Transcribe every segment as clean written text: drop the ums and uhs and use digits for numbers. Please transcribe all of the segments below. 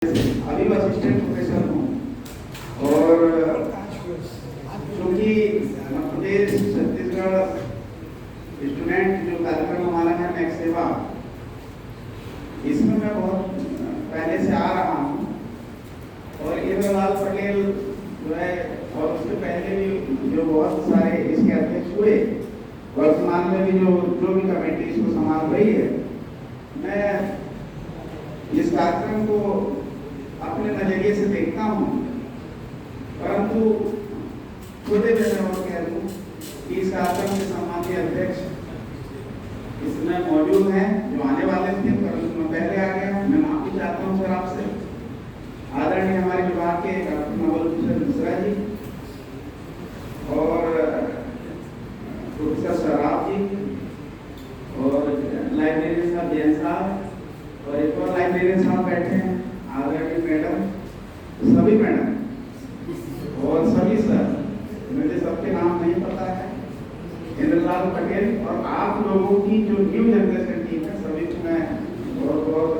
अभी मैं assistant professor हूँ और क्योंकि मध्य प्रदेश छत्तीसगढ़ स्टूडेंट जो कार्यक्रम हमारा है मैक सेवा, इसमें मैं बहुत पहले से आ रहा हूँ और इंद्रलाल पटेल जो है और उससे पहले भी जो बहुत सारे इसके अध्यक्ष हुए, वर्तमान में भी जो भी कमेटी इसको संभाल रही है, मैं इस कार्यक्रम को अपने नजरिए से देखता हूँ, परंतु छोटे जैसे और कह दूँ कि इस कार्यक्रम के सम्मानीय अध्यक्ष इसमें मौजूद हैं जो आने वाले थे, परंतु मैं पहले आ गया। मैं माफी चाहता हूँ सर आपसे। आदरणीय हमारे विभाग के डॉक्टर नवल भूषण मिश्रा जी और प्रोफेसर सराफ जी और लाइब्रेरियन साहब जैन साहब और एक और लाइब्रेरियन साहब बैठे हैं, आदरणीय मैडम, सभी मैडम और सभी सर, मुझे सबके नाम नहीं पता है, इंद्रलाल पटेल और आप लोगों की जो न्यू जनरेशन टीम है, सभी को मैं बहुत बहुत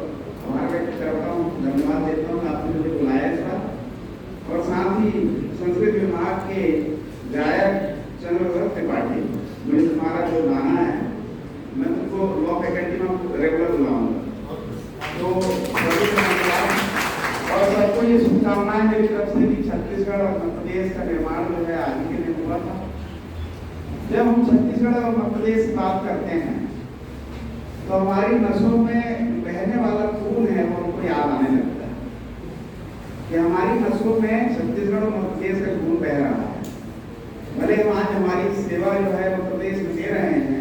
आभार व्यक्त करता हूँ, धन्यवाद देता हूँ आपने मुझे बुलाया इस बार। और साथ ही संस्कृत विभाग के गायक चंद्रभक्त त्रिपाठी, मुझे तुम्हारा जो गाना है मैं तुमको लॉ फैकल्टी में रेगुलर बुलाऊंगा, तो सभी को धन्यवाद और सबको ये शुभकामनाएं मेरी तरफ से कि छत्तीसगढ़ और मध्य प्रदेश का निर्माण जो है आगे के लिए हुआ था। जब हम छत्तीसगढ़ और मध्य प्रदेश की बात करते हैं तो हमारी नसों में बहने वाला खून है वो हमको याद आने लगता है कि हमारी नसों में छत्तीसगढ़ और मध्य प्रदेश का खून बह रहा है। भले हम आज हमारी सेवा जो है मध्य प्रदेश में दे रहे हैं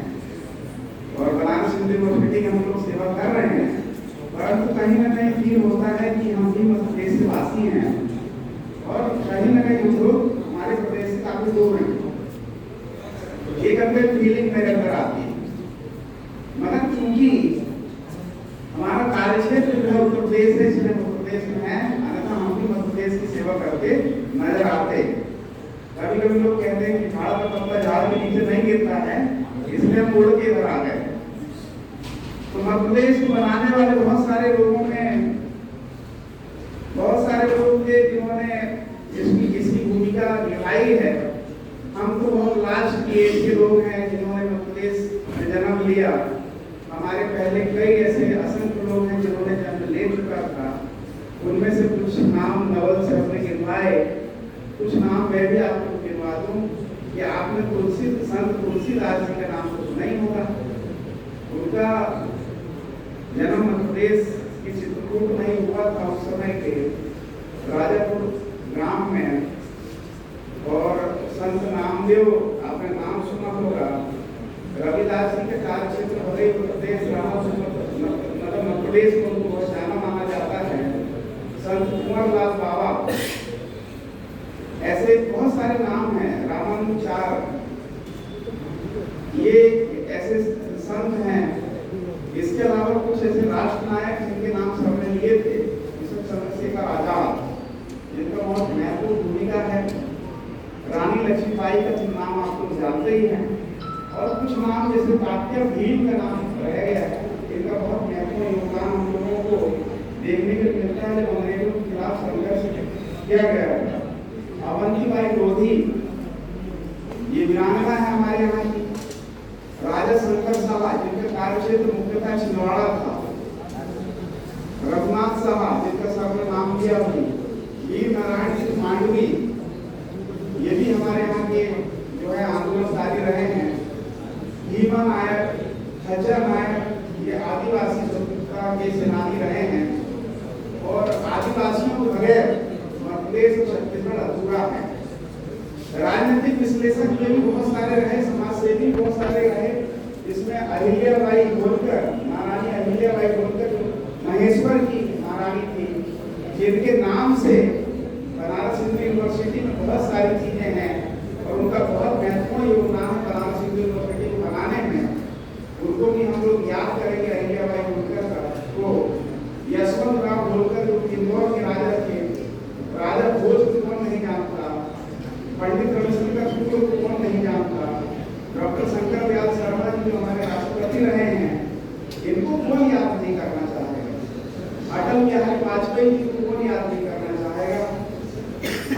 और बनारस हिंदू यूनिवर्सिटी हम लोग सेवा कर रहे हैं, परंतु कहीं ना कहीं फील होता है कि हम भी मध्य प्रदेश के वासी हैं और कहीं ना कहीं हम लोग हमारे प्रदेश से काफी दूर हैं। एक अंदर फीलिंग मेरे अंदर आती है, मगर चूंकि हमारा कार्यक्षेत्र जो है उत्तर प्रदेश है, इसलिए उत्तर प्रदेश में है, अन्यथा हम भी मध्य प्रदेश की सेवा करते नजर आते। कभी कभी लोग कहते हैं कि झाड़ का पत्ता झाड़ के नीचे नहीं गिरता है, इसलिए हम उड़ के इधर आ गए। तो मध्य प्रदेश को बनाने वाले बहुत सारे लोगों में बहुत सारे लोग थे जिन्होंने इसकी भूमिका निभाई है। हम तो बहुत लास्ट की एज के लोग हैं जिन्होंने मध्य प्रदेश में जन्म लिया। हमारे पहले कई ऐसे असंख्य लोग हैं जिन्होंने जन्म ले चुका था, उनमें से कुछ नाम नवल से हमने गिनवाए, कुछ नाम मैं भी आपको गिनवा दूं कि आपने संत तुलसीदास जी का नाम तो सुना ही होगा। उनका जन्म मध्य प्रदेश के चित्रकूट में ही हुआ था, उस समय के राजापुर ग्राम में। और संत नामदेव आपने नाम सुना होगा, रविदास जी के कार्यक्षेत्र भले उत्तर प्रदेश रहा, मतलब मध्य प्रदेश को उनको बहुत जाना माना जाता है। संत कुंवरलाल बाबा, ऐसे बहुत सारे नाम हैं, रामानुचार, ये ऐसे संत हैं। इसके अलावा कुछ ऐसे राष्ट्र नायक जिनके नाम सबने लिए थे, चंद्रशेखर आजाद जिनका बहुत महत्वपूर्ण भूमिका है, रानी लक्ष्मीबाई का नाम आप लोग जानते ही हैं, और कुछ नाम जैसे तात्या भीम का नाम रह गया है, इनका बहुत महत्वपूर्ण योगदान हम लोगों को देखने को मिलता है जब अंग्रेजों के खिलाफ संघर्ष किया गया था। अवंतीबाई लोधी ये वीरांगना है हमारे यहाँ की। राजा शंकर सभा जिनका कार्यक्षेत्र मुख्यतः छिंदवाड़ा था। रघुनाथ सभा जिनका सबने नाम दिया भी। वीर नारायण सिंह मांडवी ये भी हमारे यहाँ के जो है आंदोलनकारी रहे हैं। भीमा नायक, खच्चर नायक ये आदिवासी स्वतंत्रता के सेनानी रहे हैं। और आदिवासियों के बगैर मध्य प्रदेश और छत्तीसगढ़ अधूरा है। राजनीतिक विश्लेषक ये भी बहुत सारे रहे, समाज सेवी बहुत सारे रहे। इसमें अहिल्याबाई होलकर, महारानी अहिल्याबाई होलकर महेश्वर की महारानी थी, जिनके नाम से बनारस हिंदू यूनिवर्सिटी में बहुत सारी चीजें हैं और उनका बहुत महत्वपूर्ण योगदान है बनारस हिंदू यूनिवर्सिटी को बनाने में। उनको भी हम लोग याद करेंगे अहिल्याबाई होलकर का। तो यशवंत राव होलकर जो इंदौर के राजा थे, राजा भोज को कौन नहीं जानता, पंडित रविशंकर शुक्ल को कौन नहीं जानता, डॉक्टर शंकर दयाल शर्मा जी जो हमारे राष्ट्रपति रहे हैं, इनको कौन याद नहीं करना चाहेगा। अटल बिहारी वाजपेयी जी को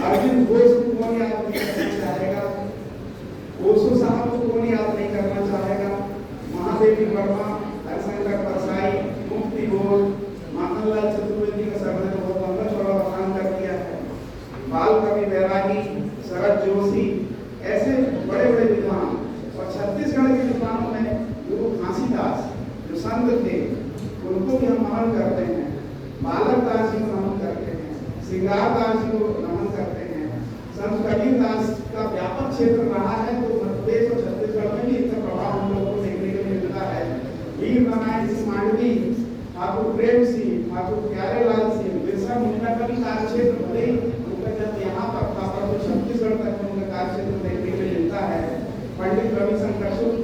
अरविंद घोष को कौन याद नहीं करना चाहेगा, ओशो साहब को कौन याद नहीं करना चाहेगा, महादेवी वर्मा, हरिशंकर परसाई, मुक्ति घोष, माखनलाल चतुर्वेदी का सर ने बहुत लंबा चौड़ा बखान कर दिया है, बाल कवि बैरागी, शरद जोशी, ऐसे बड़े बड़े विद्वान। और छत्तीसगढ़ के विद्वानों में गुरु घासीदास जो संत थे उनको भी हम नमन करते हैं, बालक दास जी को नमन करते हैं, श्रृंगार दास जी को नमन करते हैं। संत कबीर दास का व्यापक क्षेत्र रहा है, तो मध्य प्रदेश और छत्तीसगढ़ में भी इसका प्रभाव हम लोगों को देखने को मिलता है। वीर नारायण सिंह मांडवी, ठाकुर प्रेम सिंह, ठाकुर प्यारेलाल सिंह, बिरसा मुंडा का भी कार्यक्षेत्र भले ही उनका जब यहाँ तक था पर तो छत्तीसगढ़ तक उनका कार्यक्षेत्र देखने को मिलता है। पंडित रविशंकर शुक्ल,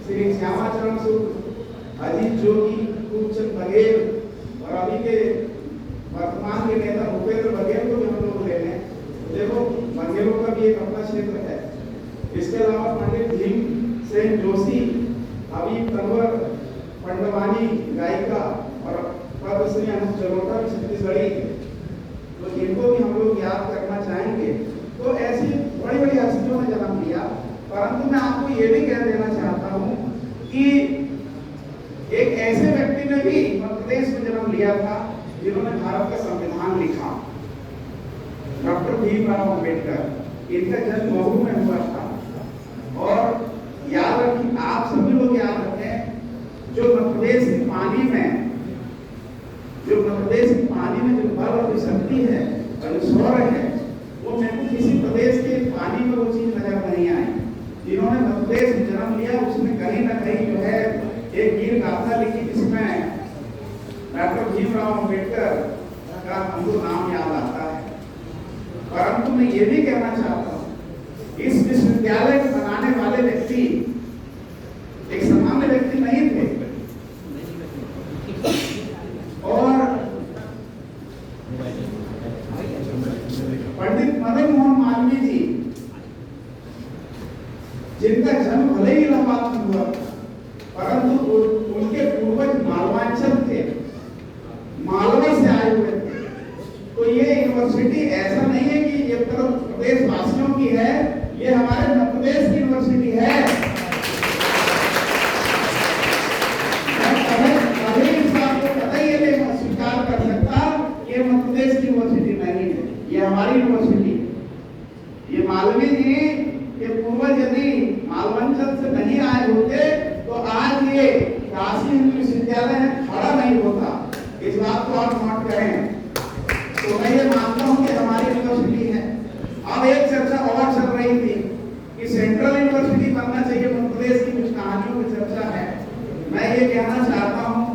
श्री श्यामाचरण शुक्ल, अजीत जोगी, खूबचंद बघेल और अभी के वर्तमान के नेता भूपेंद्र बघेल को भी हम लोग ले लें, देखो बघेलों का भी एक अपना क्षेत्र है। इसके अलावा पंडित भीमसेन जोशी, हबीब तंवर, पंडवानी गायिका और पद्मश्री अनूप जलोटा भी छत्तीसगढ़ी, तो इनको भी हम लोग याद करना चाहेंगे। तो ऐसी बड़ी बड़ी हस्तियों ने जन्म लिया, परंतु मैं आपको ये भी कह देना चाहता हूँ कि एक ऐसे व्यक्ति ने भी मध्य प्रदेश में जन्म लिया था जिन्होंने भारत का संविधान लिखा, डॉक्टर भीमराव अंबेडकर। इनका जन्म महू में हुआ था। और याद रखिए, आप सभी लोग याद रखें, जो मध्य प्रदेश के पानी में जो बल और शक्ति है और जो सौर है, वो मेरे को किसी प्रदेश के पानी में वो चीज नजर नहीं आई। जिन्होंने मध्य प्रदेश में जन्म लिया उसमें कहीं ना कहीं जो है एक वीर गाथा लिखी, जिसमें डॉक्टर भीमराव अंबेडकर का हमको नाम याद आता है। परंतु मैं ये भी कहना चाहता हूँ, इस विश्वविद्यालय को बनाने वाले व्यक्ति एक सामान्य व्यक्ति नहीं थे। और पंडित मदन मोहन मालवीय जी, जिनका जन्म भले ही इलाहाबाद में हुआ, परंतु उनके पूर्वज मालवांचल थे, मालवा से आए हुए थे। तो ये यूनिवर्सिटी ऐसा नहीं है कि ये प्रदेश वासियों की है, ये हमारे मध्य प्रदेश की यूनिवर्सिटी है। स्वीकार कर सकता ये मध्य प्रदेश की यूनिवर्सिटी नहीं है, ये हमारी यूनिवर्सिटी है। ये मालवीय जी के पूर्वज यदि मालवांचल से नहीं आए होते तो आज ये काशी हिंदू विश्वविद्यालय खड़ा नहीं होता। इस बात को आप नोट करें। तो मैं ये मानता हूँ कि हमारी यूनिवर्सिटी है। अब एक चर्चा और चल रही थी कि सेंट्रल यूनिवर्सिटी बनना चाहिए, मध्य प्रदेश की कुछ कहानियों की चर्चा है। मैं ये कहना चाहता हूँ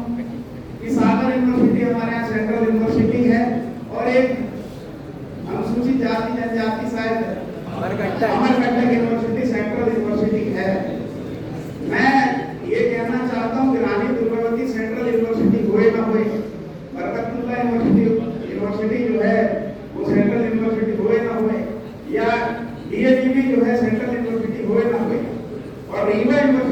कि सागर यूनिवर्सिटी हमारे यहाँ सेंट्रल यूनिवर्सिटी है और एक अनुसूचित जाति जनजाति शायद अमरकंटक यूनिवर्सिटी सेंट्रल यूनिवर्सिटी है। मैं ये कहना चाहता हूँ कि रानी दुर्गावती सेंट्रल यूनिवर्सिटी हुए ना हुए, बरकतुल्लाह यूनिवर्सिटी जो है वो सेंट्रल यूनिवर्सिटी हुए ना हुए, या डीएवीवी जो है सेंट्रल यूनिवर्सिटी हुए ना हुए, और रीवा यूनिवर्सिटी